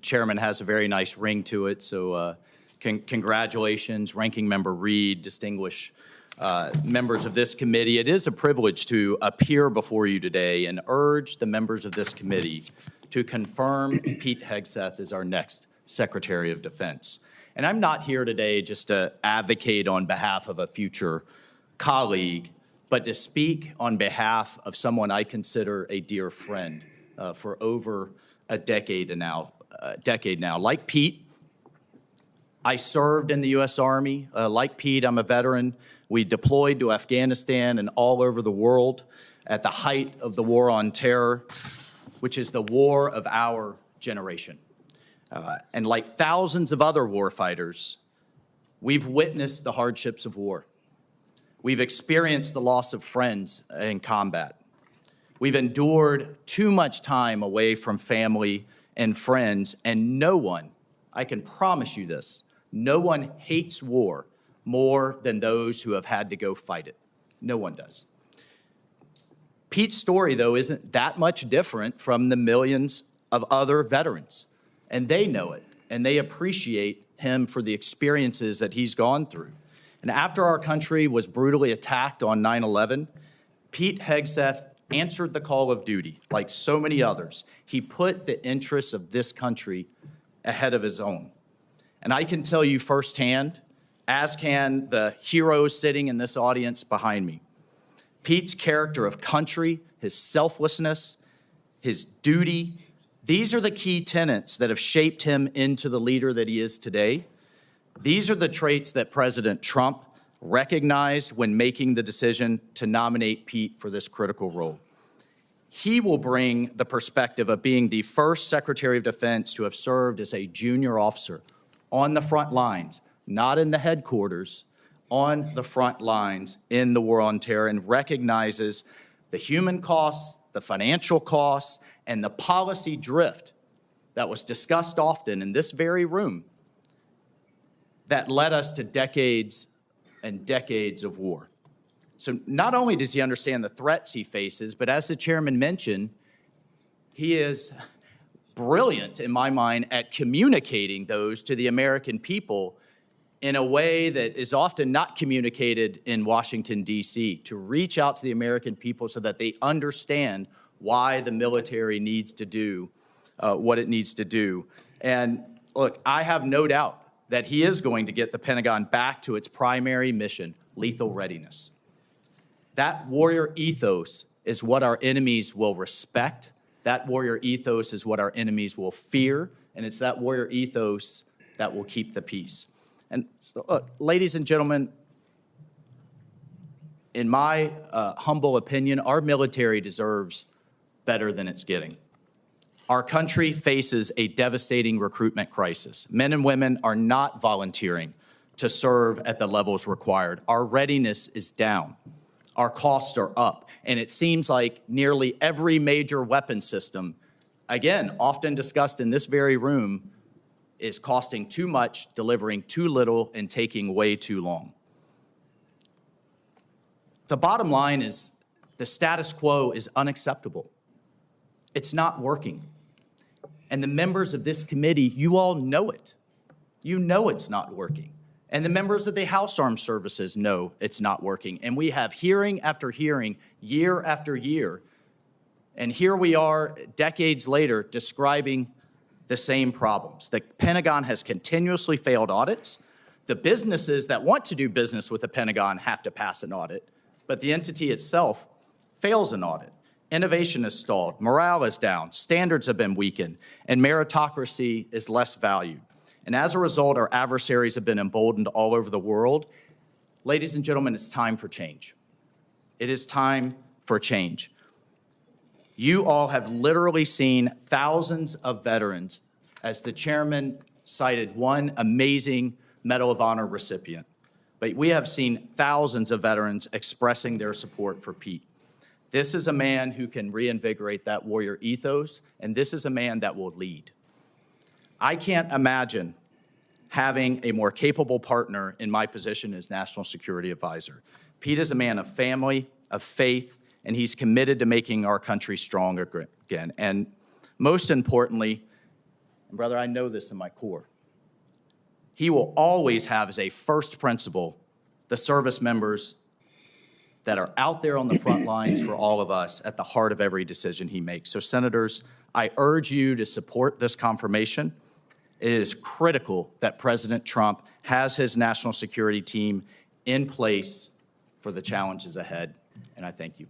Chairman has a very nice ring to it, so congratulations, Ranking Member Reed, distinguished members of this committee. It is a privilege to appear before you today and urge the members of this committee to confirm Pete Hegseth as our next Secretary of Defense. And I'm not here today just to advocate on behalf of a future colleague, but to speak on behalf of someone I consider a dear friend for over a decade now. Like Pete, I served in the U.S. Army. Like Pete, I'm a veteran. We deployed to Afghanistan and all over the world at the height of the war on terror, which is the war of our generation. And like thousands of other warfighters, we've witnessed the hardships of war. We've experienced the loss of friends in combat. We've endured too much time away from family and friends, and no one, I can promise you this, no one hates war more than those who have had to go fight it. No one does. Pete's story, though, isn't that much different from the millions of other veterans, and they know it, and they appreciate him for the experiences that he's gone through. And after our country was brutally attacked on 9/11, Pete Hegseth answered the call of duty like so many others. He put the interests of this country ahead of his own. And I can tell you firsthand, as can the heroes sitting in this audience behind me, Pete's character of country, his selflessness, his duty, these are the key tenets that have shaped him into the leader that he is today. These are the traits that President Trump recognized when making the decision to nominate Pete for this critical role. He will bring the perspective of being the first Secretary of Defense to have served as a junior officer on the front lines, not in the headquarters, on the front lines in the war on terror, and recognizes the human costs, the financial costs, and the policy drift that was discussed often in this very room that led us to decades and decades of war. So not only does he understand the threats he faces, but as the chairman mentioned, he is brilliant, in my mind, at communicating those to the American people in a way that is often not communicated in Washington, D.C., to reach out to the American people so that they understand why the military needs to do what it needs to do. And look, I have no doubt that he is going to get the Pentagon back to its primary mission, lethal readiness. That warrior ethos is what our enemies will respect. That warrior ethos is what our enemies will fear, and it's that warrior ethos that will keep the peace. And so, ladies and gentlemen, in my humble opinion, our military deserves better than it's getting. Our country faces a devastating recruitment crisis. Men and women are not volunteering to serve at the levels required. Our readiness is down. Our costs are up. And it seems like nearly every major weapon system, again, often discussed in this very room, is costing too much, delivering too little, and taking way too long. The bottom line is the status quo is unacceptable. It's not working. And the members of this committee, you all know it. You know it's not working. And the members of the House Armed Services know it's not working. And we have hearing after hearing, year after year. And here we are decades later describing the same problems. The Pentagon has continuously failed audits. The businesses that want to do business with the Pentagon have to pass an audit, but the entity itself fails an audit. Innovation is stalled, morale is down, standards have been weakened, and meritocracy is less valued. And as a result, our adversaries have been emboldened all over the world. Ladies and gentlemen, it's time for change. It is time for change. You all have literally seen thousands of veterans, as the chairman cited one amazing Medal of Honor recipient. But we have seen thousands of veterans expressing their support for Pete. This is a man who can reinvigorate that warrior ethos, and this is a man that will lead. I can't imagine having a more capable partner in my position as National Security Advisor. Pete is a man of family, of faith, and he's committed to making our country strong again. And most importantly, and brother, I know this in my core, he will always have as a first principle the service members that are out there on the front lines for all of us at the heart of every decision he makes. So, senators, I urge you to support this confirmation. It is critical that President Trump has his national security team in place for the challenges ahead, and I thank you.